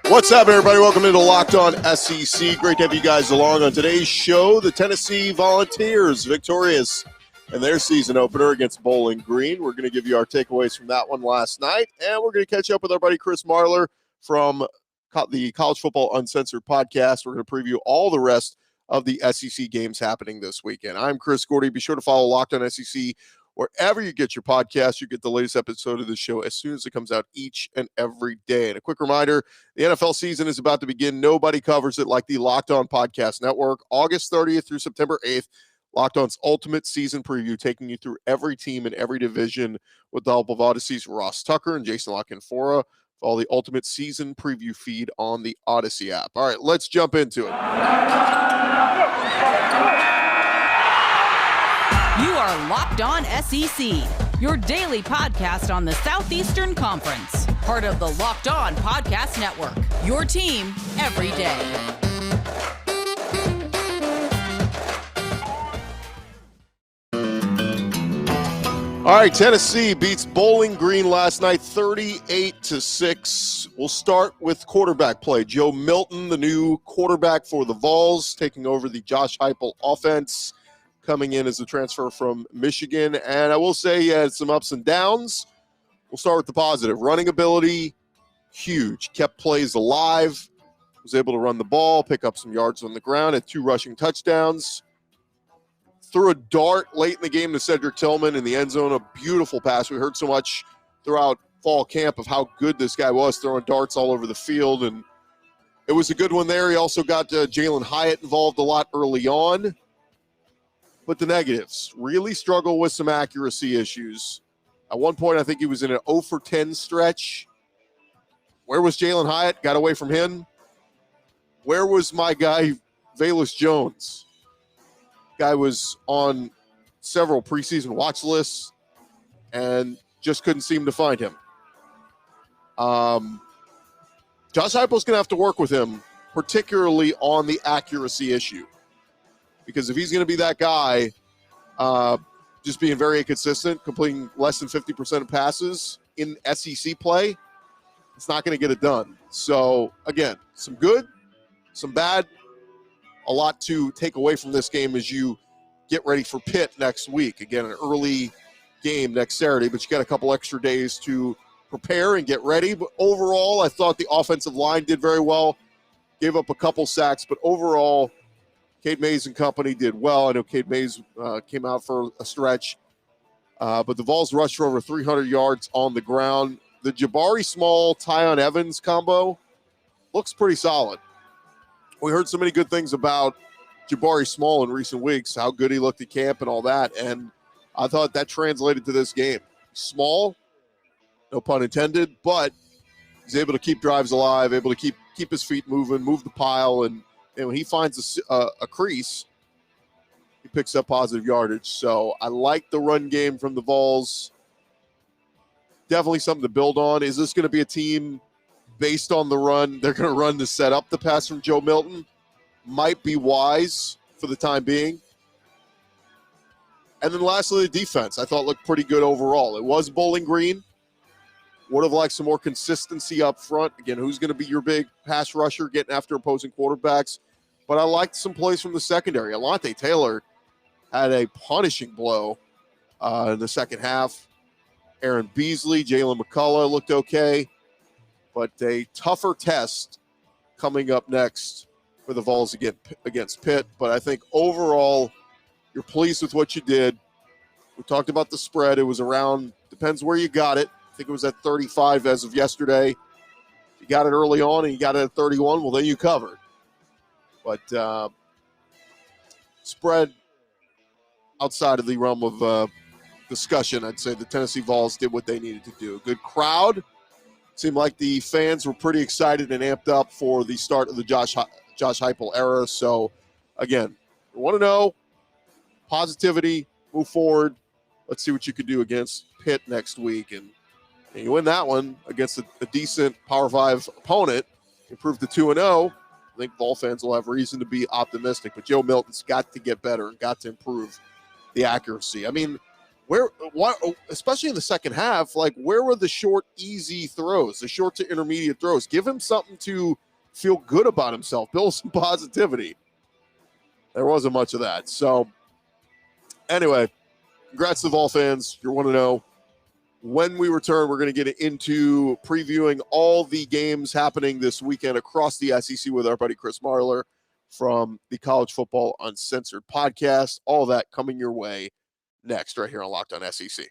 What's up, everybody? Welcome into Locked On SEC. Great to have you guys along. On today's show, the Tennessee Volunteers victorious in their season opener against Bowling Green. We're going to give you our takeaways from that one last night, and we're going to catch up with our buddy Chris Marler from the College Football Uncensored podcast. We're going to preview all the rest of the SEC games happening this weekend. I'm Chris Gordy. Be sure to follow Locked On SEC wherever you get your podcast. You get the latest episode of the show as soon as it comes out each and every day. And a quick reminder, the NFL season is about to begin. Nobody covers it like the Locked On Podcast Network. August 30th through September 8th, Locked On's ultimate season preview, taking you through every team in every division with the help of Odyssey's Ross Tucker and Jason LaCanfora. Follow the ultimate season preview feed on the Odyssey app. All right, let's jump into it. You are Locked On SEC, your daily podcast on the Southeastern Conference. Part of the Locked On Podcast Network, your team every day. All right, Tennessee beats Bowling Green last night 38-6. We'll start with quarterback play. Joe Milton, the new quarterback for the Vols, taking over the Josh Heupel offense, coming in as a transfer from Michigan. And I will say he had some ups and downs. We'll start with the positive. Running ability, huge. Kept plays alive. Was able to run the ball, pick up some yards on the ground, had 2 rushing touchdowns. Threw a dart late in the game to Cedric Tillman in the end zone. A beautiful pass. We heard so much throughout fall camp of how good this guy was, throwing darts all over the field. And it was a good one there. He also got Jalen Hyatt involved a lot early on. But the negatives, really struggle with some accuracy issues. At one point, I think he was in an 0 for 10 stretch. Where was Jalen Hyatt? Got away from him. Where was my guy, Velus Jones? Guy was on several preseason watch lists and just couldn't seem to find him. Josh Heupel's going to have to work with him, particularly on the accuracy issue. Because if he's going to be that guy, just being very inconsistent, completing less than 50% of passes in SEC play, it's not going to get it done. So, again, some good, some bad, a lot to take away from this game as you get ready for Pitt next week. Again, an early game next Saturday, but you got a couple extra days to prepare and get ready. But overall, I thought the offensive line did very well. Gave up a couple sacks, but overall, Cade Mays and company did well. I know Cade Mays came out for a stretch, but the Vols rushed for over 300 yards on the ground. The Jabari Small, Tyon Evans combo looks pretty solid. We heard so many good things about Jabari Small in recent weeks, how good he looked at camp and all that, and I thought that translated to this game. Small, no pun intended, but he's able to keep drives alive, able to keep his feet moving, move the pile, and when he finds a crease, he picks up positive yardage. So I like the run game from the Vols. Definitely something to build on. Is this going to be a team based on the run? They're going to run to set up the pass from Joe Milton. Might be wise for the time being. And then lastly, the defense I thought looked pretty good overall. It was Bowling Green. Would have liked some more consistency up front. Again, who's going to be your big pass rusher getting after opposing quarterbacks? But I liked some plays from the secondary. Alontae Taylor had a punishing blow in the second half. Aaron Beasley, Jalen McCullough looked okay. But a tougher test coming up next for the Vols against Pitt. But I think overall, you're pleased with what you did. We talked about the spread. It was around, depends where you got it. I think it was at 35 as of yesterday. You got it early on and you got it at 31, well, then you covered. But spread outside of the realm of discussion, I'd say the Tennessee Vols did what they needed to do. A good crowd. Seemed like the fans were pretty excited and amped up for the start of the Josh Heupel era. So, again, we want to know positivity, move forward. Let's see what you can do against Pitt next week. And you win that one against a decent Power 5 opponent, improve to 2-0. I think Vol fans will have reason to be optimistic. But Joe Milton's got to get better and got to improve the accuracy. I mean, especially in the second half, like where were the short, easy throws, the short to intermediate throws? Give him something to feel good about himself, build some positivity. There wasn't much of that. So anyway, congrats to the Vol fans. You want to know. When we return, we're going to get into previewing all the games happening this weekend across the SEC with our buddy Chris Marler from the College Football Uncensored podcast. All that coming your way next, right here on Locked On SEC.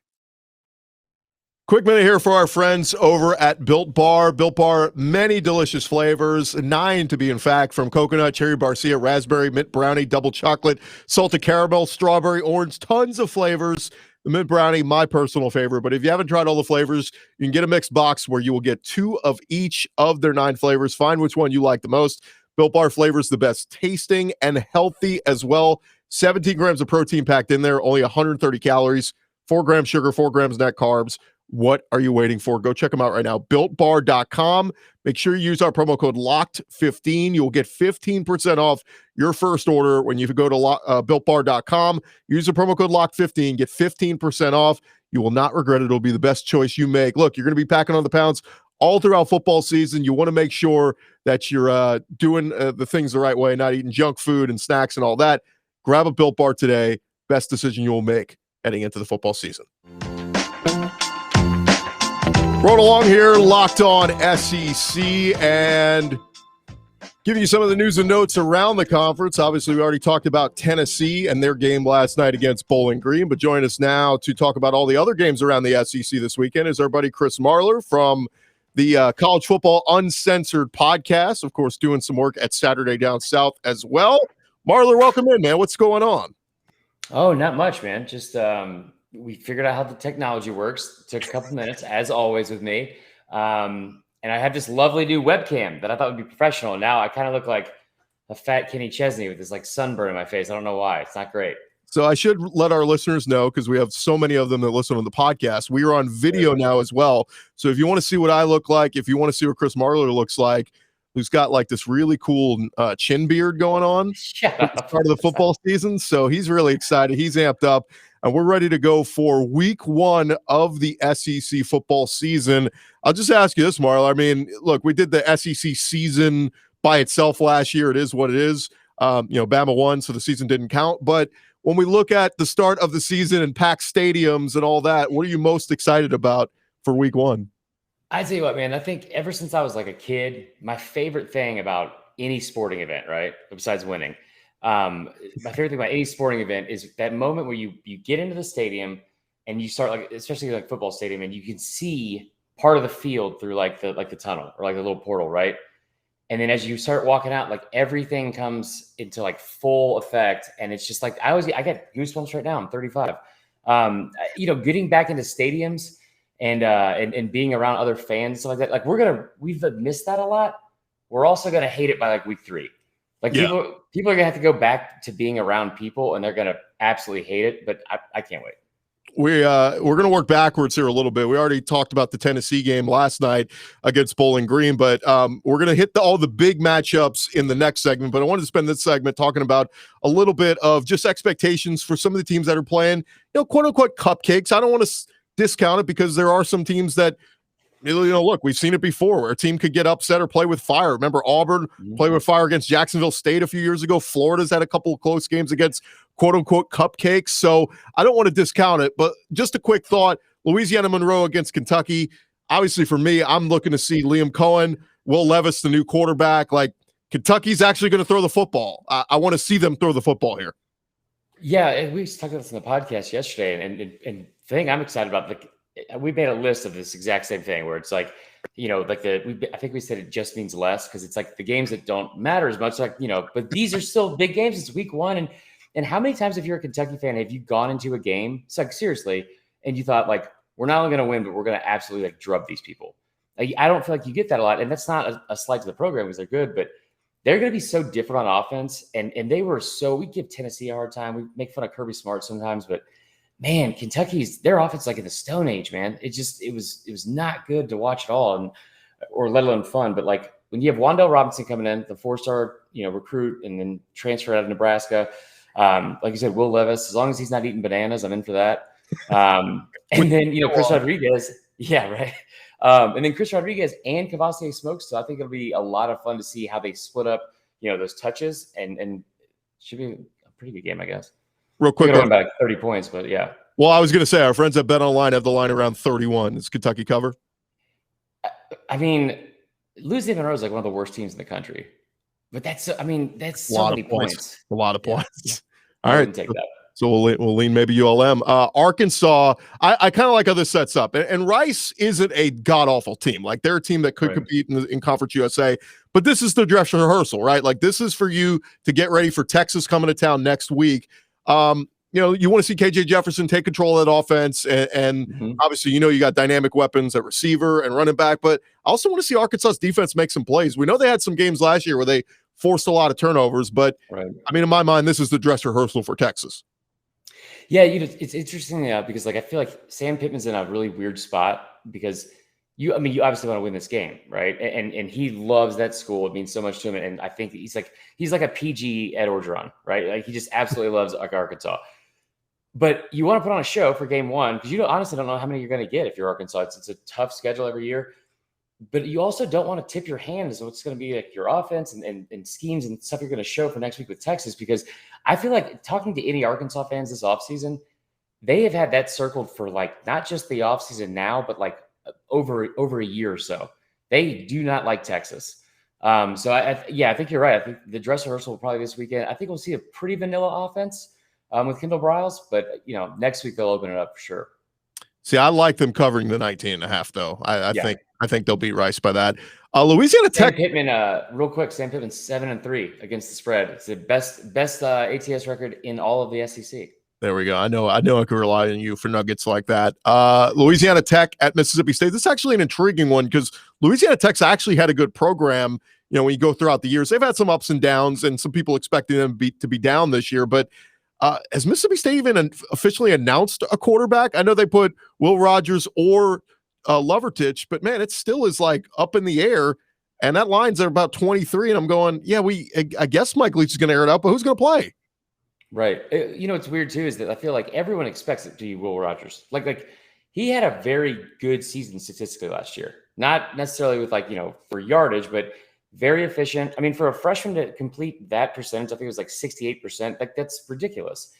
Quick minute here for our friends over at Built Bar. Built Bar, many delicious flavors, 9 to be in fact, from coconut, cherry barcia, raspberry, mint brownie, double chocolate, salted caramel, strawberry, orange, tons of flavors. The mint brownie, my personal favorite, but if you haven't tried all the flavors, you can get a mixed box where you will get 2 of each of their 9 flavors. Find which one you like the most. Built Bar flavors the best tasting and healthy as well. 17 grams of protein packed in there, only 130 calories, 4 grams sugar, 4 grams net carbs. What are you waiting for? Go check them out right now. BuiltBar.com. Make sure you use our promo code LOCKED15. You'll get 15% off your first order when you go to BuiltBar.com. Use the promo code LOCKED15. Get 15% off. You will not regret it. It'll be the best choice you make. Look, you're going to be packing on the pounds all throughout football season. You want to make sure that you're doing the things the right way, not eating junk food and snacks and all that. Grab a Built Bar today. Best decision you will make heading into the football season. Rolling along here, Locked On SEC, and giving you some of the news and notes around the conference. Obviously, we already talked about Tennessee and their game last night against Bowling Green, but join us now to talk about all the other games around the SEC this weekend is our buddy Chris Marler from the College Football Uncensored podcast, of course, doing some work at Saturday Down South as well. Marler, welcome in, man. What's going on? Oh, not much, man. Just we figured out how the technology works. It took a couple minutes, as always with me. And I have this lovely new webcam that I thought would be professional. Now I kind of look like a fat Kenny Chesney with this like sunburn in my face. I don't know why. It's not great. So I should let our listeners know, because we have so many of them that listen on the podcast. We are on video now as well. So if you want to see what I look like, if you want to see what Chris Marler looks like, who's got like this really cool chin beard going on, it's part of the football season. So he's really excited. He's amped up. And we're ready to go for week 1 of the SEC football season. I'll just ask you this, Marla. I mean, look, we did the SEC season by itself last year. It is what it is. Bama won, so the season didn't count. But when we look at the start of the season and packed stadiums and all that, what are you most excited about for week 1? I tell you what, man, I think ever since I was like a kid, my favorite thing about any sporting event, right, besides winning, my favorite thing about any sporting event is that moment where you get into the stadium and you start, like, especially like football stadium, and you can see part of the field through like the tunnel or like the little portal, right? And then as you start walking out, like everything comes into like full effect, and it's just like I get goosebumps right now. I'm 35. Getting back into stadiums and being around other fans, stuff like that. Like we've missed that a lot. We're also gonna hate it by like week 3. Like people are gonna have to go back to being around people, and they're gonna absolutely hate it. But I can't wait. We're gonna work backwards here a little bit. We already talked about the Tennessee game last night against Bowling Green, but we're gonna hit all the big matchups in the next segment. But I wanted to spend this segment talking about a little bit of just expectations for some of the teams that are playing, quote unquote cupcakes. I don't want to discount it, because there are some teams that, look, we've seen it before where a team could get upset or play with fire. Remember Auburn played with fire against Jacksonville State a few years ago. Florida's had a couple of close games against quote-unquote cupcakes. So I don't want to discount it, but just a quick thought. Louisiana Monroe against Kentucky. Obviously for me, I'm looking to see Liam Cohen, Will Levis, the new quarterback. Like, Kentucky's actually going to throw the football. I want to see them throw the football here. Yeah, and we talked about this in the podcast yesterday, and the thing I'm excited about, we made a list of this exact same thing where it's like, I think we said it just means less, because it's like the games that don't matter as much, but these are still big games. It's week 1. And how many times, if you're a Kentucky fan, have you gone into a game, it's like seriously, and you thought like, we're not only going to win, but we're going to absolutely like drub these people. Like, I don't feel like you get that a lot. And that's not a slight to the program, because they're good, but they're going to be so different on offense. And we give Tennessee a hard time. We make fun of Kirby Smart sometimes, but man, their offense like in the Stone Age, man. It was not good to watch at all, or let alone fun. But like when you have Wan'Dale Robinson coming in, the 4-star recruit, and then transfer out of Nebraska, like you said, Will Levis. As long as he's not eating bananas, I'm in for that. And then, Chris Rodriguez. Yeah, right. And then Chris Rodriguez and Kavosiey Smokes. So I think it'll be a lot of fun to see how they split up, those touches, and should be a pretty good game, I guess. Real quick, going back 30 points, but yeah. Well, I was going to say our friends at BetOnline have the line around 31. Does Kentucky cover? I mean, Louisiana Monroe is like one of the worst teams in the country, but that's so many points. A lot of points. Yeah. All right, take that. So we'll lean maybe ULM. Arkansas, I kind of like how this sets up. And Rice isn't a god-awful team. Like, they're a team that could compete in Conference USA. But this is the dress rehearsal, right? Like, this is for you to get ready for Texas coming to town next week. You want to see KJ Jefferson take control of that offense. And obviously, you got dynamic weapons at receiver and running back. But I also want to see Arkansas's defense make some plays. We know they had some games last year where they forced a lot of turnovers. But, I mean, in my mind, this is the dress rehearsal for Texas. Yeah, it's interesting because I feel like Sam Pittman's in a really weird spot because you obviously want to win this game, right? And he loves that school. It means so much to him. And I think he's like a PG Ed Orgeron, right? Like, he just absolutely loves Arkansas. But you want to put on a show for game one because honestly don't know how many you're going to get if you're Arkansas. It's a tough schedule every year. But you also don't want to tip your hand as what's going to be like your offense and schemes and stuff you're going to show for next week with Texas, because I feel like talking to any Arkansas fans this offseason, they have had that circled for not just the offseason now, but over a year or so. They do not like Texas. So I think you're right. I think the dress rehearsal will probably this weekend. I think we'll see a pretty vanilla offense with Kendall Briles, but next week they'll open it up for sure. See, I like them covering the 19.5 though. I think they'll beat Rice by that. Louisiana Tech. Real quick, Sam Pittman 7-3 against the spread. It's the best ATS record in all of the SEC. There we go. I know I can rely on you for nuggets like that. Louisiana Tech at Mississippi State. This is actually an intriguing one because Louisiana Tech's actually had a good program. When you go throughout the years, they've had some ups and downs, and some people expecting them to be down this year. But has Mississippi State even officially announced a quarterback? I know they put Will Rogers or Lovertich, but man, it still is up in the air. And that line's at about 23. And I'm going, I guess Mike Leach is going to air it out, but who's going to play? Right. What's weird too is that I feel like everyone expects it to be Will Rogers. Like he had a very good season statistically last year. Not necessarily with for yardage, but very efficient. I mean, for a freshman to complete that percentage, I think it was 68%. That's ridiculous.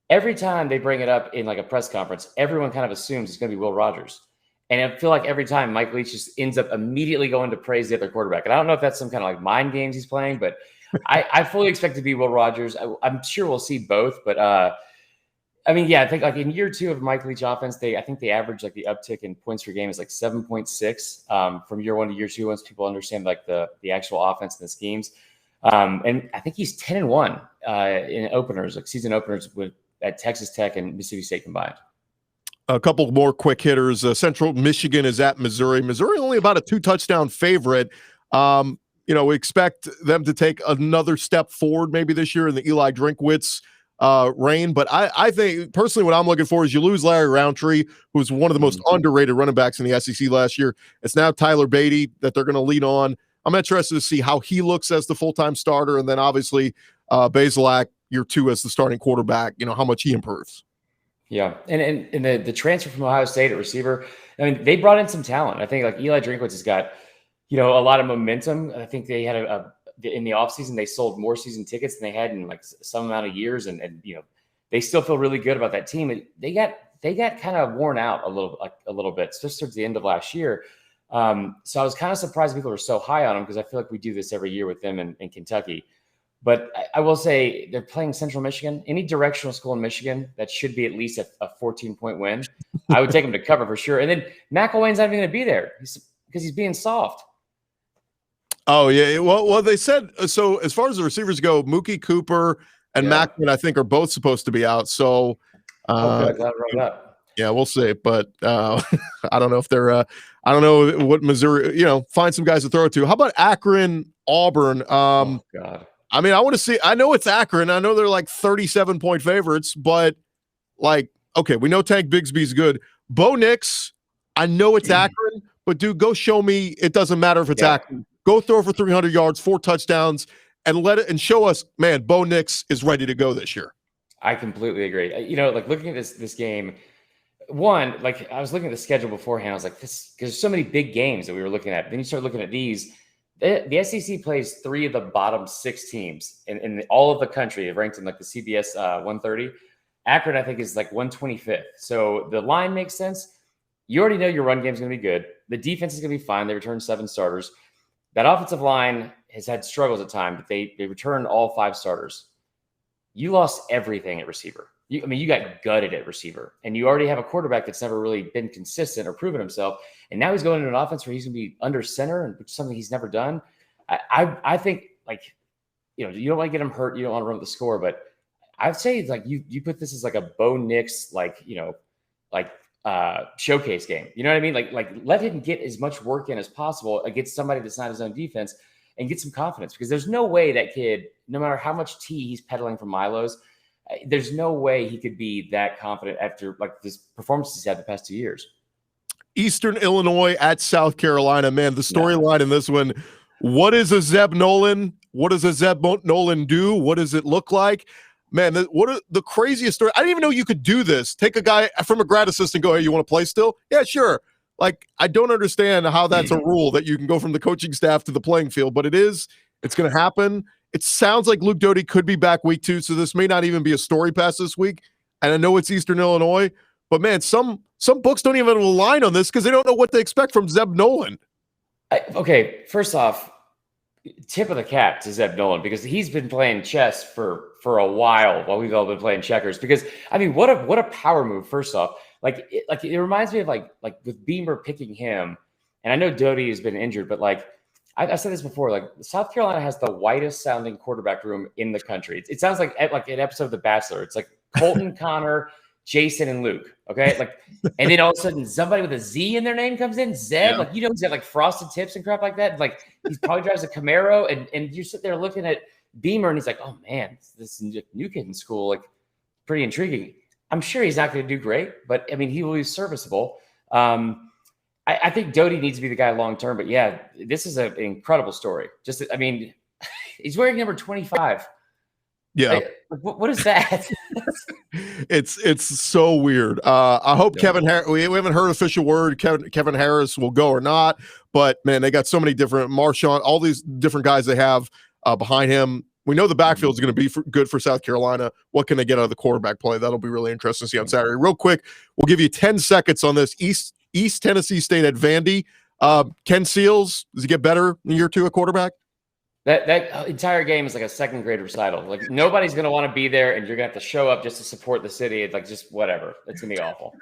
Every time they bring it up in a press conference, everyone kind of assumes it's going to be Will Rogers. And I feel like every time Mike Leach just ends up immediately going to praise the other quarterback. And I don't know if that's some kind of mind games he's playing, but I fully expect to be Will Rogers. I'm sure we'll see both, but I think in year two of Mike Leach offense, I think they average the uptick in points per game is 7.6 from year one to year two once people understand the actual offense and the schemes. And I think he's 10-1 in openers, season openers at Texas Tech and Mississippi State combined. A couple more quick hitters. Central Michigan is at Missouri. Missouri only about a 2-touchdown favorite. We expect them to take another step forward maybe this year in the Eli Drinkwitz reign. But I think personally what I'm looking for is you lose Larry Roundtree, who's one of the most underrated running backs in the SEC last year. It's now Tyler Beatty that they're going to lean on. I'm interested to see how he looks as the full-time starter. And then obviously Bazelak year two as the starting quarterback, how much he improves. Yeah. And the transfer from Ohio State at receiver, I mean, they brought in some talent. I think Eli Drinkwitz has got, a lot of momentum. I think they had in the offseason, they sold more season tickets than they had in some amount of years. And they still feel really good about that team. They got kind of worn out a little bit, just towards the end of last year. So I was kind of surprised people were so high on them because I feel like we do this every year with them in Kentucky. But I will say they're playing Central Michigan. Any directional school in Michigan, that should be at least a 14-point win. I would take them to cover for sure. And then McElwain's not even going to be there because he's being soft. Oh, yeah. Well, they said so as far as the receivers go, Mookie Cooper and Macklin, I think, are both supposed to be out. So, yeah, we'll see. But I don't know if they're I don't know what Missouri, find some guys to throw it to. How about Akron, Auburn? Oh, God. I mean, I want to see. I know it's Akron. I know they're 37-point favorites, but okay, we know Tank Bigsby's good. Bo Nix, I know it's Akron, but dude, go show me. It doesn't matter if it's Akron. Go throw for 300 yards, 4 touchdowns, and show us, man, Bo Nix is ready to go this year. I completely agree. Looking at this game, one, like I was looking at the schedule beforehand. I was like, this, because there's so many big games that we were looking at. Then you start looking at these. The SEC plays 3 of the bottom 6 teams in all of the country, ranked in like the CBS 130. Akron, I think, is like 125th. So the line makes sense. You already know your run game is going to be good. The defense is going to be fine. They returned 7 starters. That offensive line has had struggles at times, but they returned all 5 starters. You lost everything at receiver. You got gutted at receiver, and you already have a quarterback that's never really been consistent or proven himself. And now he's going into an offense where he's going to be under center, and something he's never done. I think, like, you don't want to get him hurt. You don't want to run up the score, but I'd say like you put this as like a Bo Nix, showcase game. You know what I mean? Like let him get as much work in as possible against somebody that's not his own defense and get some confidence, because there's no way that kid, no matter how much tea he's peddling from Milo's, there's no way he could be that confident after like this performance he's had the past 2 years. Eastern Illinois at South Carolina, man, the storyline in this one. What is a Zeb Nolan? What does a Zeb Nolan do? What does it look like? Man, what are the craziest story? I didn't even know you could do this. Take a guy from a grad assistant, go, hey, you want to play still? Yeah, sure. Like, I don't understand how that's a rule that you can go from the coaching staff to the playing field, but it is. It's going to happen. It sounds like Luke Doty could be back week 2, so this may not even be a story pass this week. And I know it's Eastern Illinois, but man, some books don't even have a line on this because they don't know what to expect from Zeb Nolan. Okay, first off, tip of the cap to Zeb Nolan, because he's been playing chess for a while we've all been playing checkers. Because I mean, what a power move. First off, it reminds me of like with Beamer picking him, and I know Doty has been injured, but like I said this before, like South Carolina has the whitest sounding quarterback room in the country. It sounds like an episode of The Bachelor. It's like Colton, Connor, Jason, and Luke. Okay, like, and then all of a sudden somebody with a Z in their name comes in, Zeb. Yeah. Like, he's got like frosted tips and crap like that. Like, he probably drives a Camaro, and you sit there looking at Beamer, and he's like, oh man, this new kid in school, like, pretty intriguing. I'm sure he's not going to do great, but I mean, he will be serviceable. I think Doty needs to be the guy long term, but yeah, this is an incredible story. Just, I mean, he's wearing number 25. Yeah. What is that? It's so weird. I hope Kevin Harris, we haven't heard official word, Kevin Harris will go or not, but man, they got so many different Marshawn, all these different guys they have behind him. We know the backfield is going to be good for South Carolina. What can they get out of the quarterback play? That'll be really interesting to see on Saturday. Real quick, we'll give you 10 seconds on this. East Tennessee State at Vandy. Ken Seals, does he get better in year 2 at quarterback? That entire game is like a second grade recital. Like, nobody's going to want to be there, and you're going to have to show up just to support the city. It's like, just whatever. It's going to be awful.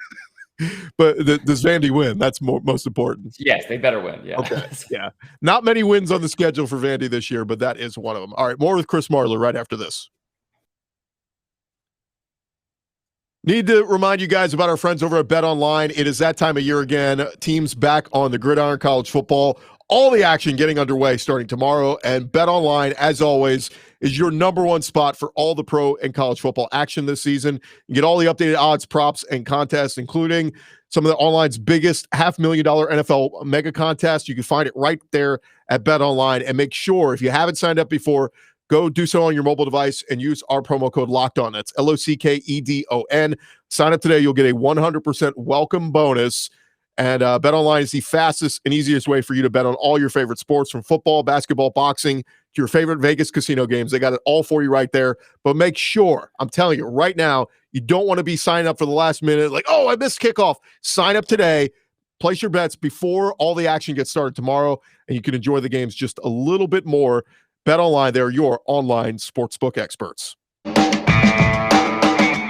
But does Vandy win? That's most important. Yes, they better win. Yeah. Okay. Yeah. Not many wins on the schedule for Vandy this year, but that is one of them. All right. More with Chris Marler right after this. Need to remind you guys about our friends over at BetOnline. It is that time of year again. Teams back on the gridiron, college football. All the action getting underway starting tomorrow. And BetOnline, as always, is your number one spot for all the pro and college football action this season. You get all the updated odds, props, and contests, including some of the online's biggest $500,000 NFL mega contest. You can find it right there at BetOnline. And make sure, if you haven't signed up before, go do so on your mobile device and use our promo code LOCKEDON. That's LOCKEDON. Sign up today. You'll get a 100% welcome bonus. And BetOnline is the fastest and easiest way for you to bet on all your favorite sports, from football, basketball, boxing, to your favorite Vegas casino games. They got it all for you right there. But make sure, I'm telling you right now, you don't want to be signing up for the last minute, like, oh, I missed kickoff. Sign up today. Place your bets before all the action gets started tomorrow, and you can enjoy the games just a little bit more. BetOnline, they're your online sportsbook experts.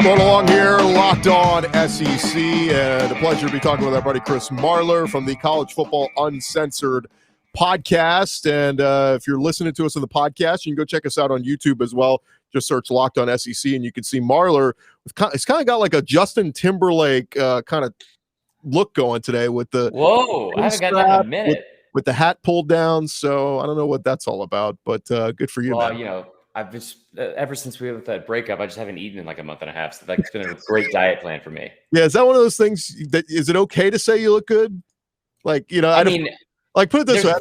Going along here, Locked On SEC, and a pleasure to be talking with our buddy Chris Marler from the College Football Uncensored podcast. And if you're listening to us on the podcast, you can go check us out on YouTube as well. Just search Locked On SEC, and you can see Marler. It's kind of got like a Justin Timberlake kind of look going today with the I haven't got that in a minute. With the hat pulled down, so I don't know what that's all about, but good for you, man. You know, I've just ever since we had that breakup, I just haven't eaten in like a month and a half. So that's been a great diet plan for me. Yeah, is that one of those things that is it okay to say you look good? Like, you know, I mean, like put it this way.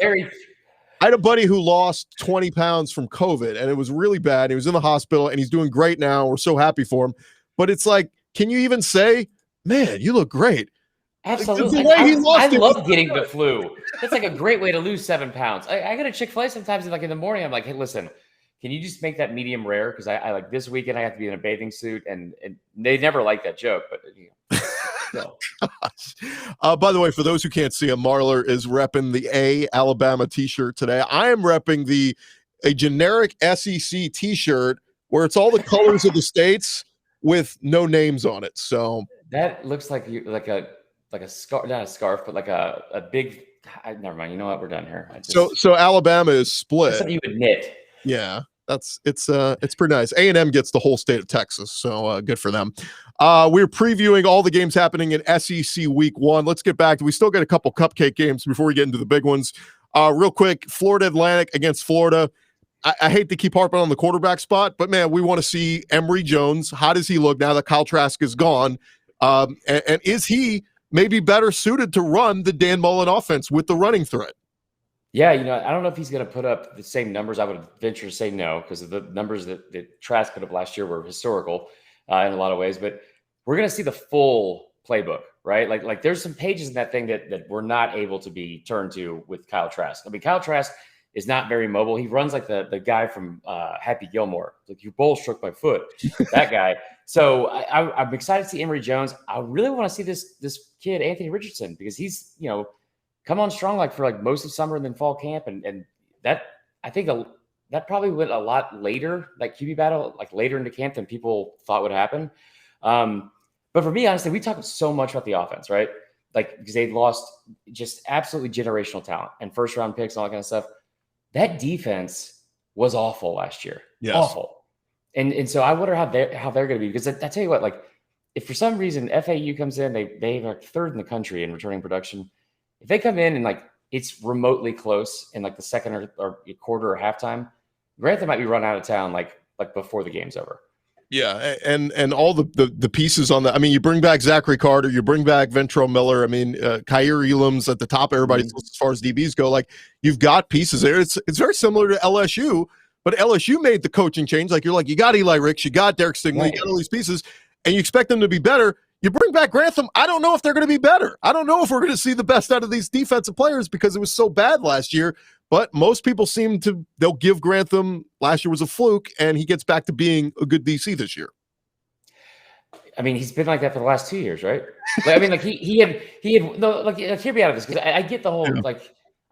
I had a buddy who lost 20 pounds from COVID, and it was really bad. He was in the hospital, and he's doing great now. We're so happy for him. But it's like, can you even say man, you look great. Absolutely. The way he lost I love getting the flu. That's like a great way to lose 7 pounds. I go to Chick-fil-A sometimes, like in the morning, I'm like, hey, listen, can you just make that medium rare? Because I like this weekend I have to be in a bathing suit, and they never like that joke, but no. By the way, for those who can't see him, Marler is repping the Alabama t-shirt today. I am repping a generic SEC t-shirt where it's all the colors of the states with no names on it. So that looks like a scarf, not a scarf, but like a big. Never mind. You know what? We're done here. So Alabama is split. That's something you would knit. Yeah, it's pretty nice. A&M gets the whole state of Texas, so good for them. We're previewing all the games happening in SEC Week 1. Let's get back to. We still got a couple cupcake games before we get into the big ones. Real quick, Florida Atlantic against Florida. I hate to keep harping on the quarterback spot, but man, we want to see Emory Jones. How does he look now that Kyle Trask is gone? And is he maybe better suited to run the Dan Mullen offense with the running threat? Yeah, I don't know if he's going to put up the same numbers. I would venture to say no, because the numbers that Trask put up last year were historical in a lot of ways. But we're going to see the full playbook, right? Like there's some pages in that thing that we're not able to be turned to with Kyle Trask. I mean, Kyle Trask is not very mobile. He runs like the guy from Happy Gilmore. Like, your ball struck my foot, that guy. So I'm excited to see Emory Jones. I really want to see this kid, Anthony Richardson, because he's, come on strong like for most of summer and then fall camp. And that, I think that probably went a lot later, like QB battle, like later into camp than people thought would happen. But for me, honestly, we talk so much about the offense, right? Like, because they lost just absolutely generational talent and first round picks and all that kind of stuff. That defense was awful last year. Yes. Awful. And so I wonder how they're going to be, because I tell you what, like, if for some reason FAU comes in, they are third in the country in returning production. If they come in and it's remotely close in the second or quarter or halftime, Grantham might be run out of town like before the game's over. Yeah, and all the pieces on that. I mean, you bring back Zachary Carter, you bring back Ventrell Miller. I mean, Kyer Elam's at the top of everybody's list as far as DBs go. Like, you've got pieces there. It's very similar to LSU, but LSU made the coaching change. You got Eli Ricks, you got Derek Stingley, you got all these pieces, and you expect them to be better. You bring back Grantham, I don't know if they're going to be better. I don't know if we're going to see the best out of these defensive players because it was so bad last year. But most people they'll give Grantham, last year was a fluke, and he gets back to being a good DC this year. I mean, he's been like that for the last 2 years, right? He had no, hear me out of this, because I get the whole,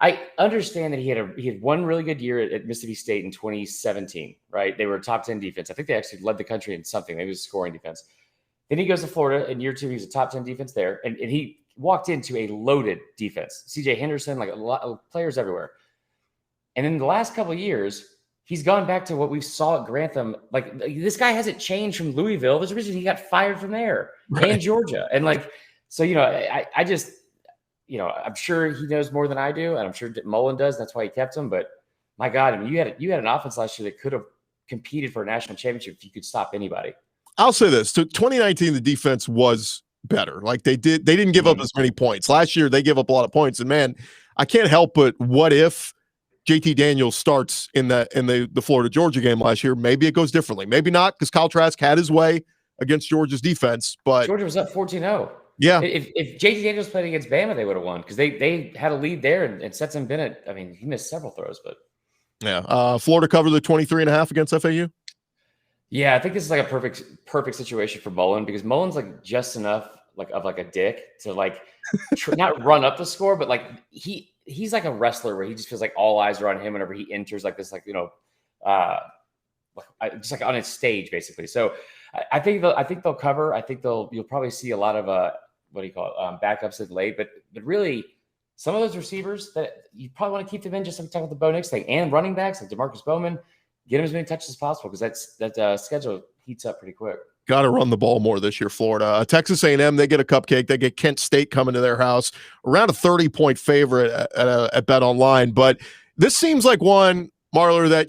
I understand that he had one really good year at Mississippi State in 2017, right? They were a top 10 defense. I think they actually led the country in something. Maybe it was scoring defense. Then he goes to Florida in year 2. He was a top 10 defense there. And he walked into a loaded defense. CJ Henderson, a lot of players everywhere. And in the last couple of years, he's gone back to what we saw at Grantham. This guy hasn't changed from Louisville. There's a reason he got fired from there, right, and Georgia. And so, I just, I'm sure he knows more than I do. And I'm sure Mullen does. That's why he kept him. But my God, I mean, you had an offense last year that could have competed for a national championship if you could stop anybody. I'll say this: to 2019, the defense was better. They didn't give up as many points. Last year, they gave up a lot of points. And man, I can't help but what if JT Daniels starts in the Florida Georgia game last year? Maybe it goes differently. Maybe not, because Kyle Trask had his way against Georgia's defense. But Georgia was up 14-0. Yeah. If JT Daniels played against Bama, they would have won, because they had a lead there, and Stetson Bennett, I mean, he missed several throws, but yeah. Florida covered the 23.5 against FAU. Yeah, I think this is a perfect situation for Mullen, because Mullen's just enough of a dick to not run up the score, but he's like a wrestler where he just feels like all eyes are on him whenever he enters just on a stage, basically. So I think they'll cover. I think you'll probably see a lot of backups at late, but really some of those receivers that you probably want to keep them in, just like talking about the Bo Nix thing, and running backs like DeMarcus Bowman, get him as many touches as possible, because that schedule heats up pretty quick. Got to run the ball more this year, Florida. Texas A&M, they get a cupcake. They get Kent State coming to their house, around a 30-point favorite at BetOnline. But this seems like one, Marler, that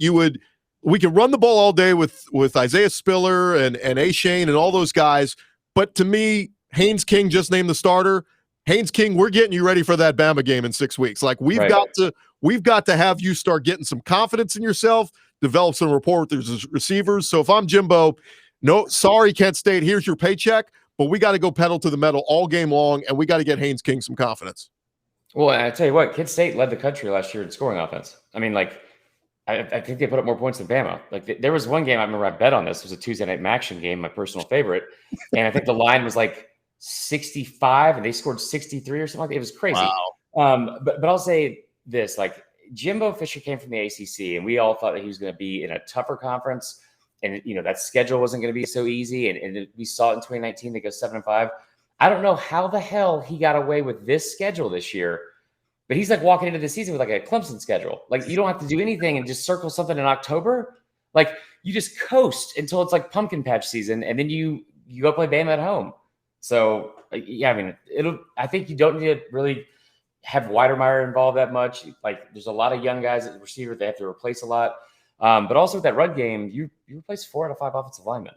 we can run the ball all day with Isaiah Spiller and A-Shane and all those guys. But to me, Haynes King just named the starter. Haynes King, we're getting you ready for that Bama game in 6 weeks. We've got to have you start getting some confidence in yourself, develop some rapport with the receivers. So if I'm Jimbo, no, sorry, Kent State, here's your paycheck, but we got to go pedal to the metal all game long, and we got to get Haynes King some confidence. Well, I tell you what, Kent State led the country last year in scoring offense. I mean, like, I think they put up more points than Bama. Like, there was one game I remember I bet on this. It was a Tuesday night action game, my personal favorite. And I think the line was like 65, and they scored 63 or something like that. It was crazy. Wow. But I'll say this, like, Jimbo Fisher came from the ACC, and we all thought that he was going to be in a tougher conference. And, that schedule wasn't going to be so easy. And we saw it in 2019. They go 7-5. I don't know how the hell he got away with this schedule this year. But he's like walking into the season with like a Clemson schedule. Like, you don't have to do anything and just circle something in October. Like, you just coast until it's like pumpkin patch season, and then you go play Bama at home. So yeah, I mean, I think you don't need to really have Weidermeyer involved that much. Like, there's a lot of young guys at receiver they have to replace a lot. But also with that run game, you replace 4 out of 5 offensive linemen.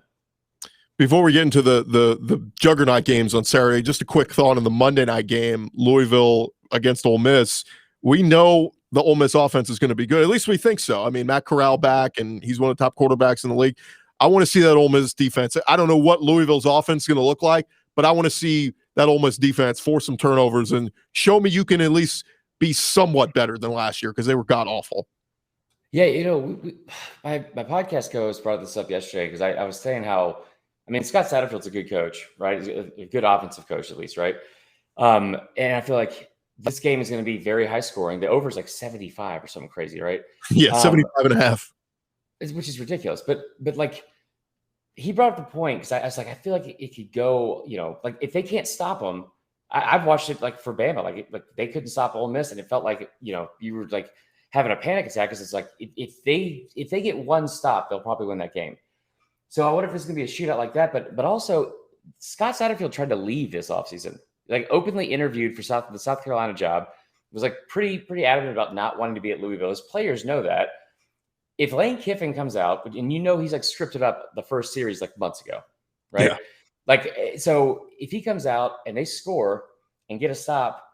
Before we get into the juggernaut games on Saturday, just a quick thought on the Monday night game, Louisville against Ole Miss. We know the Ole Miss offense is going to be good. At least we think so. I mean, Matt Corral back, and he's one of the top quarterbacks in the league. I want to see that Ole Miss defense. I don't know what Louisville's offense is going to look like, but I want to see that Ole Miss defense force some turnovers and show me you can at least be somewhat better than last year, because they were god-awful. Yeah, my podcast co-host brought this up yesterday, because I was saying how, I mean, Scott Satterfield's a good coach, right? He's a good offensive coach, at least, right? And I feel like this game is going to be very high scoring. The over is like 75 or something crazy, right? Yeah, 75.5. Which is ridiculous. But like, he brought up the point, because I was like, I feel like it could go, like, if they can't stop them, I've watched it like for Bama, like they couldn't stop Ole Miss, and it felt like, you were like having a panic attack, because it's like, if they get one stop, they'll probably win that game. So I wonder if it's going to be a shootout like that. But also, Scott Satterfield tried to leave this offseason. Like, openly interviewed for the South Carolina job, was like pretty adamant about not wanting to be at Louisville. His players know that. If Lane Kiffin comes out, and he's like scripted up the first series like months ago, right? Yeah. Like, so if he comes out and they score and get a stop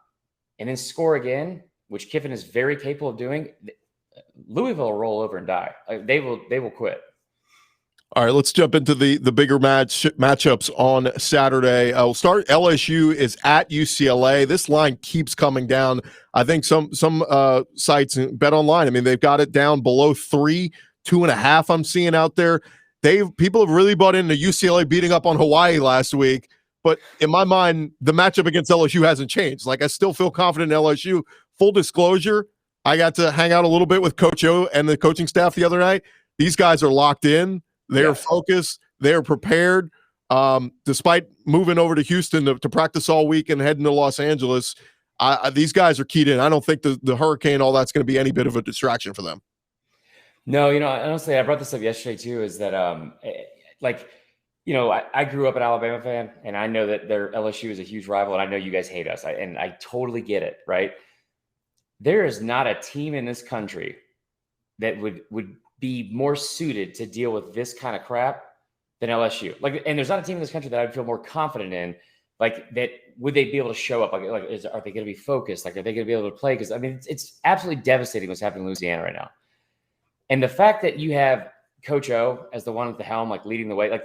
and then score again, which Kiffin is very capable of doing, Louisville will roll over and die. Like, they will quit. All right, let's jump into the bigger matchups on Saturday. We'll start. LSU is at UCLA. This line keeps coming down. I think some sites, BetOnline, I mean, they've got it down below 3, 2.5. I'm seeing out there. People have really bought into UCLA beating up on Hawaii last week. But in my mind, the matchup against LSU hasn't changed. Like, I still feel confident in LSU. Full disclosure, I got to hang out a little bit with Coach O and the coaching staff the other night. These guys are locked in. They're focused. They're prepared. Despite moving over to Houston to practice all week and heading to Los Angeles, these guys are keyed in. I don't think the hurricane, all that's going to be any bit of a distraction for them. No, honestly, I brought this up yesterday too, is that, I grew up an Alabama fan, and I know that their LSU is a huge rival, and I know you guys hate us. And I totally get it, right? There is not a team in this country that would be more suited to deal with this kind of crap than LSU. Like, and there's not a team in this country that I'd feel more confident in. Like, that would they be able to show up? Are they going to be focused? Like, are they going to be able to play? Because I mean, it's absolutely devastating what's happening in Louisiana right now. And the fact that you have Coach O as the one at the helm, like leading the way, like,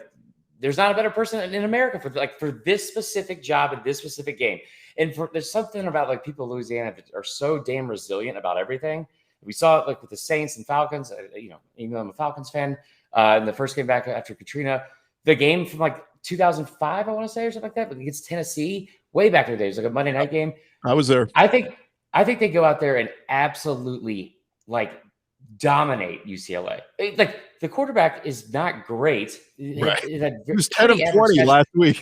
there's not a better person in America for this specific job in this specific game. And there's something about like people in Louisiana that are so damn resilient about everything. We saw it like with the Saints and Falcons, even though I'm a Falcons fan, in the first game back after Katrina, the game from like 2005, I want to say, or something like that, but against Tennessee, way back in the days, like a Monday night game. I was there. I think they go out there and absolutely like dominate UCLA. Like, the quarterback is not great. Right. He was 10 of 20 last week.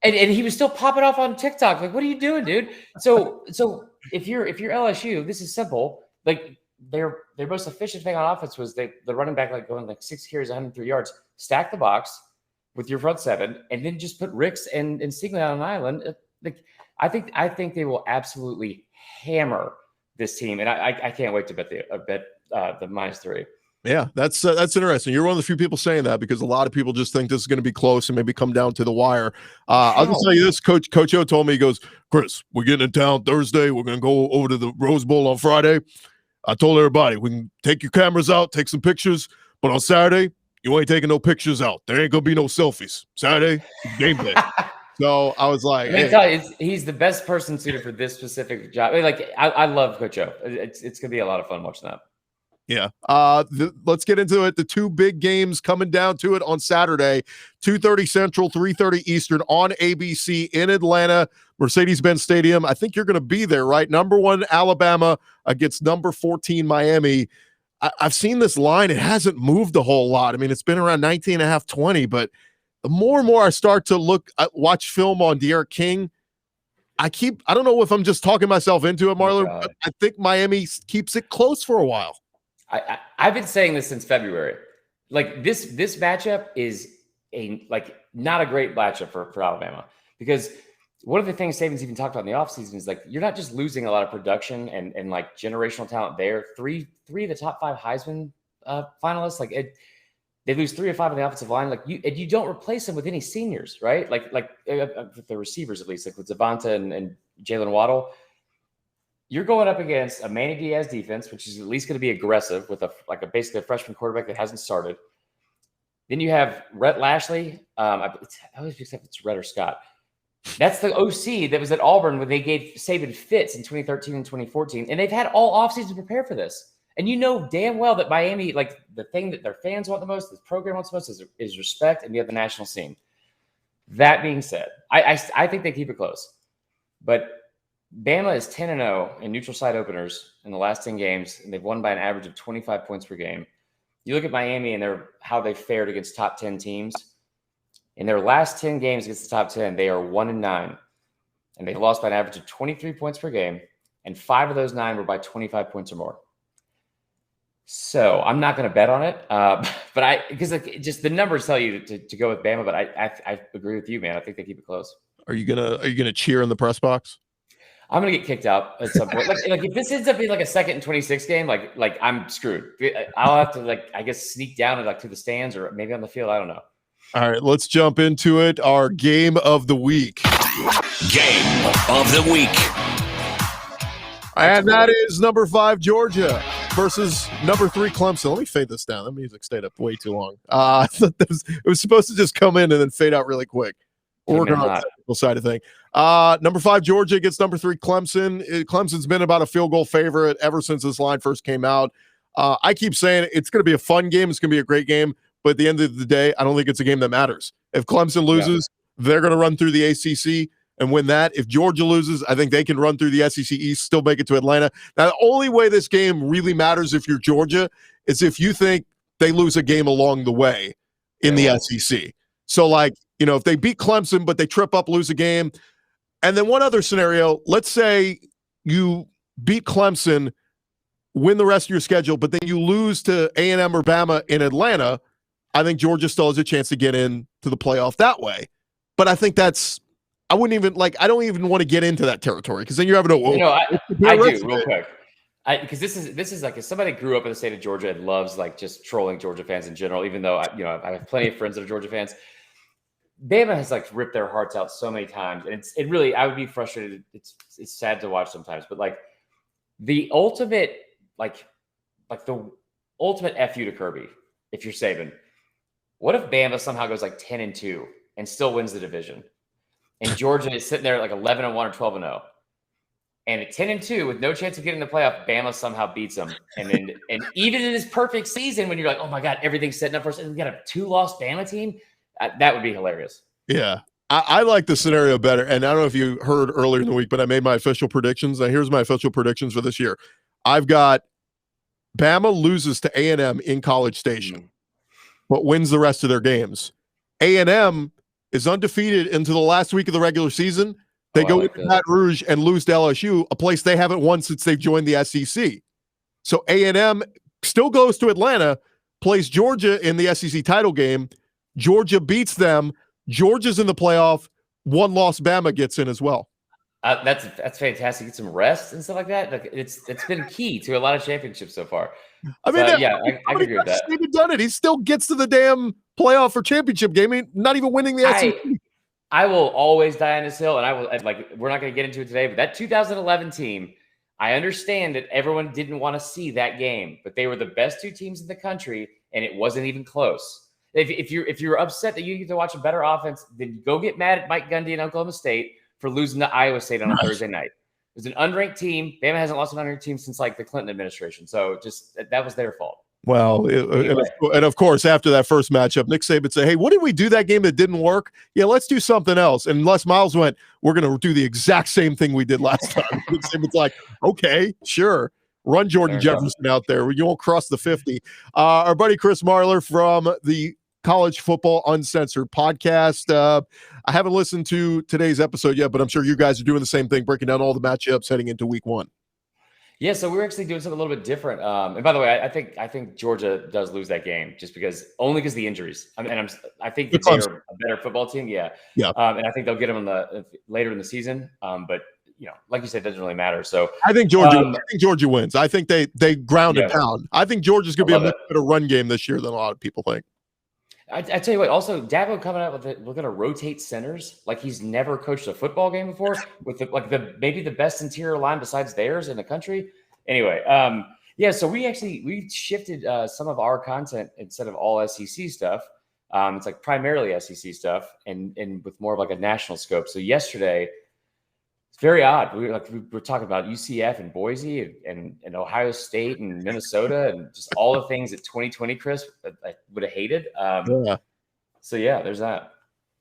and he was still popping off on TikTok. Like, what are you doing, dude? So if you're LSU, this is simple. Like, their most efficient thing on offense was the running back, like, going like 6 carries, 103 yards, stack the box with your front seven, and then just put Ricks and Stingley on an island. Like, I think they will absolutely hammer this team, and I can't wait to bet the -3. Yeah, that's interesting. You're one of the few people saying that, because a lot of people just think this is going to be close and maybe come down to the wire. I'll just tell you this, Coach O told me, he goes, Chris, we're getting in town Thursday. We're going to go over to the Rose Bowl on Friday. I told everybody, we can take your cameras out, take some pictures, but on Saturday, you ain't taking no pictures out. There ain't gonna be no selfies. Saturday, game day. So I was like, he's the best person suited for this specific job. I love Coach Joe. It's gonna be a lot of fun watching that. Yeah. Let's get into it. The two big games coming down to it on Saturday, 2:30 Central, 3:30 Eastern on ABC in Atlanta, Mercedes-Benz Stadium. I think you're going to be there, right? Number 1 Alabama against number 14 Miami. I've seen this line. It hasn't moved a whole lot. I mean, it's been around 19.5, 20, but the more and more I start to watch film on De'Aaron King, I don't know if I'm just talking myself into it, Marler, but I think Miami keeps it close for a while. I've been saying this since February. Like this matchup is not a great matchup for Alabama, because one of the things Saban's even talked about in the offseason is you're not just losing a lot of production and generational talent there. Three of the top 5 Heisman finalists, they lose 3 or 5 on the offensive line. You don't replace them with any seniors, right? With the receivers, at least, with Zavonta and Jalen Waddle. You're going up against a Manny Diaz defense, which is at least going to be aggressive with basically a freshman quarterback that hasn't started. Then you have Rhett Lashley. I always mix up if it's Rhett or Scott. That's the OC that was at Auburn when they gave Saban fits in 2013 and 2014. And they've had all offseason to prepare for this. And you know damn well that Miami, the thing that their fans want the most, this program wants the most is respect, and you have the national scene. That being said, I think they keep it close. But Bama is 10-0 in neutral site openers in the last 10 games, and they've won by an average of 25 points per game. You look at Miami and how they fared against top 10 teams. In their last 10 games against the top 10, they are 1-9, and they've lost by an average of 23 points per game, and 5 of those 9 were by 25 points or more. So I'm not going to bet on it, but because just the numbers tell you to go with Bama. But I agree with you, man. I think they keep it close. Are you gonna cheer in the press box? I'm gonna get kicked out at some point. If this ends up being a 2nd and 26 game, I'm screwed. I'll have to I guess sneak down to the stands or maybe on the field. I don't know. All right, let's jump into it. Our game of the week. Game of the week. And that is number 5 Georgia versus number 3 Clemson. Let me fade this down. That music stayed up way too long. I thought it was supposed to just come in and then fade out really quick. We're working on the technical side of thing. Number 5 Georgia against number 3 Clemson. Clemson's been about a field goal favorite ever since this line first came out. I keep saying it's going to be a fun game. It's going to be a great game. But at the end of the day, I don't think it's a game that matters. If Clemson loses, they're going to run through the ACC and win that. If Georgia loses, I think they can run through the SEC East, still make it to Atlanta. Now, the only way this game really matters if you're Georgia is if you think they lose a game along the way in the SEC. So, if they beat Clemson, but they trip up, lose a game. And then one other scenario, let's say you beat Clemson, win the rest of your schedule, but then you lose to A&M or Bama in Atlanta. I think Georgia still has a chance to get into the playoff that way. But I think I don't even want to get into that territory, because then you're having I do real quick. Because this is as somebody grew up in the state of Georgia and loves just trolling Georgia fans in general, even though I have plenty of friends that are Georgia fans. Bama has ripped their hearts out so many times, and it really, I would be frustrated. It's sad to watch sometimes, but the ultimate the ultimate F you to Kirby, if you're Saban. What if Bama somehow goes 10-2 and still wins the division, and Georgia is sitting there at 11-1 or 12-0, and at 10-2 with no chance of getting in the playoff, Bama somehow beats them, and even in this perfect season when you're oh my god, everything's setting up for us, and we got a 2-loss Bama team. That would be hilarious. Yeah. I like the scenario better. And I don't know if you heard earlier in the week, but I made my official predictions. Now, here's my official predictions for this year. I've got Bama loses to A&M in College Station, but wins the rest of their games. A&M is undefeated into the last week of the regular season. They go into Baton Rouge and lose to LSU, a place they haven't won since they've joined the SEC. So A&M still goes to Atlanta, plays Georgia in the SEC title game. Georgia beats them. Georgia's in the playoff. 1-loss Bama gets in as well. That's fantastic. Get some rest and stuff like that. It's been key to a lot of championships so far. I mean, I agree with that. He's even done it. He still gets to the damn playoff or championship game. Not even winning the SEC. I will always die on this hill, and I will we're not going to get into it today, but that 2011 team, I understand that everyone didn't want to see that game, but they were the best 2 teams in the country, and it wasn't even close. If you're upset that you get to watch a better offense, then go get mad at Mike Gundy and Oklahoma State for losing to Iowa State on a Thursday night. It was an unranked team. Bama hasn't lost an unranked team since like the Clinton administration. So just that was their fault. Well, and of course, after that first matchup, Nick Saban said, hey, what did we do that game that didn't work? Yeah, let's do something else. And Les Miles went, we're going to do the exact same thing we did last time. Nick Saban's like, okay, sure. Run Jordan Jefferson out there. You won't cross the 50. Our buddy Chris Marler from the College Football Uncensored podcast. I haven't listened to today's episode yet, but I'm sure you guys are doing the same thing, breaking down all the matchups heading into week 1. Yeah, so we're actually doing something a little bit different. And by the way, I think Georgia does lose that game just because the injuries. I think that they're a better football team. Yeah. And I think they'll get them later in the season. But like you said, it doesn't really matter. So I think Georgia wins. I think they ground it down. I think Georgia's going to be a much better run game this year than a lot of people think. I tell you what, also Dabo coming out with it, we're going to rotate centers like he's never coached a football game before with maybe the best interior line besides theirs in the country. Anyway, so we shifted some of our content instead of all SEC stuff. It's like primarily SEC stuff and with more of like a national scope. So yesterday, it's very odd. We were talking about UCF and Boise and Ohio State and Minnesota and just all the things that 2020 Chris I would have hated. So yeah, there's that.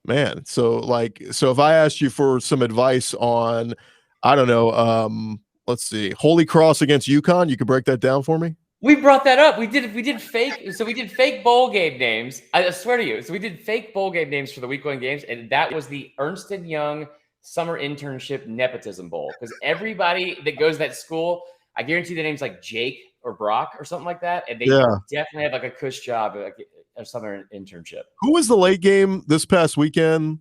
Man, so if I asked you for some advice on, I don't know, let's see, Holy Cross against UConn, you could break that down for me? We brought that up. We did fake bowl game names. I swear to you. So we did fake bowl game names for the week 1 games, and that was the Ernst & Young Summer Internship Nepotism Bowl. Because everybody that goes to that school, I guarantee the name's like Jake or Brock or something like that, and they definitely have like a cush job at a summer internship. Who was the late game this past weekend?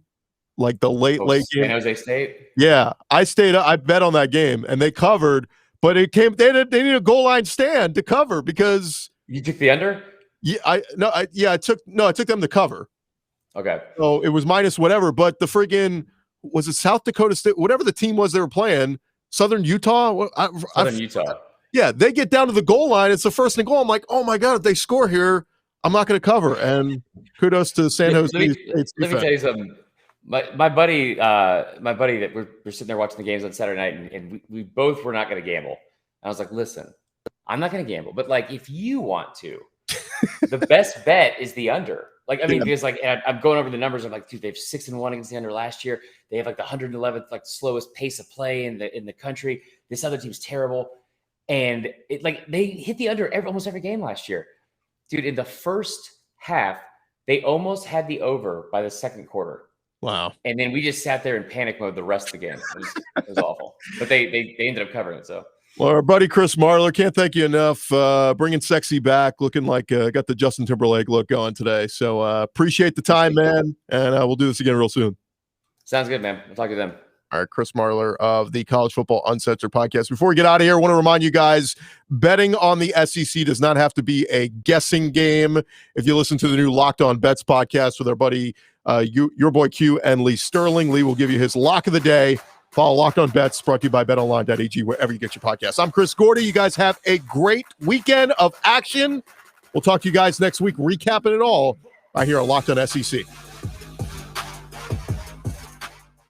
Like the late game? San Jose State? Yeah. I bet on that game, and they covered, but they need a goal line stand to cover because you took the under? Yeah, I took them to cover. Okay. So it was minus whatever, but the friggin' was it South Dakota State, whatever the team was they were playing, Southern Utah? Utah. Yeah, they get down to the goal line. It's the first and goal. I'm like, oh my God, if they score here, I'm not going to cover. And kudos to San Jose State's defense. Let me tell you something. My buddy that we're sitting there watching the games on Saturday night, and we both were not going to gamble. I was like, listen, I'm not going to gamble, but like if you want to, the best bet is the under. Because I'm going over the numbers. I'm like, dude, they have 6-1 against the under last year. They have like the 111th slowest pace of play in the country. This other team's terrible, and they hit the under almost every game last year, dude. In the first half, they almost had the over by the second quarter. Wow! And then we just sat there in panic mode the rest of the game. It was awful, but they ended up covering it. So. Well, our buddy Chris Marler, can't thank you enough. Bringing sexy back, looking like got the Justin Timberlake look going today. So appreciate the time, man, and we'll do this again real soon. Sounds good, man. We'll talk to them. All right, Chris Marler of the College Football Uncensored podcast. Before we get out of here, I want to remind you guys, betting on the SEC does not have to be a guessing game. If you listen to the new Locked On Bets podcast with our buddy, your boy Q and Lee Sterling, Lee will give you his lock of the day. Follow Locked On Bets, brought to you by BetOnline AG, wherever you get your podcasts. I'm Chris Gordy. You guys have a great weekend of action. We'll talk to you guys next week, recapping it all right here on Locked On SEC.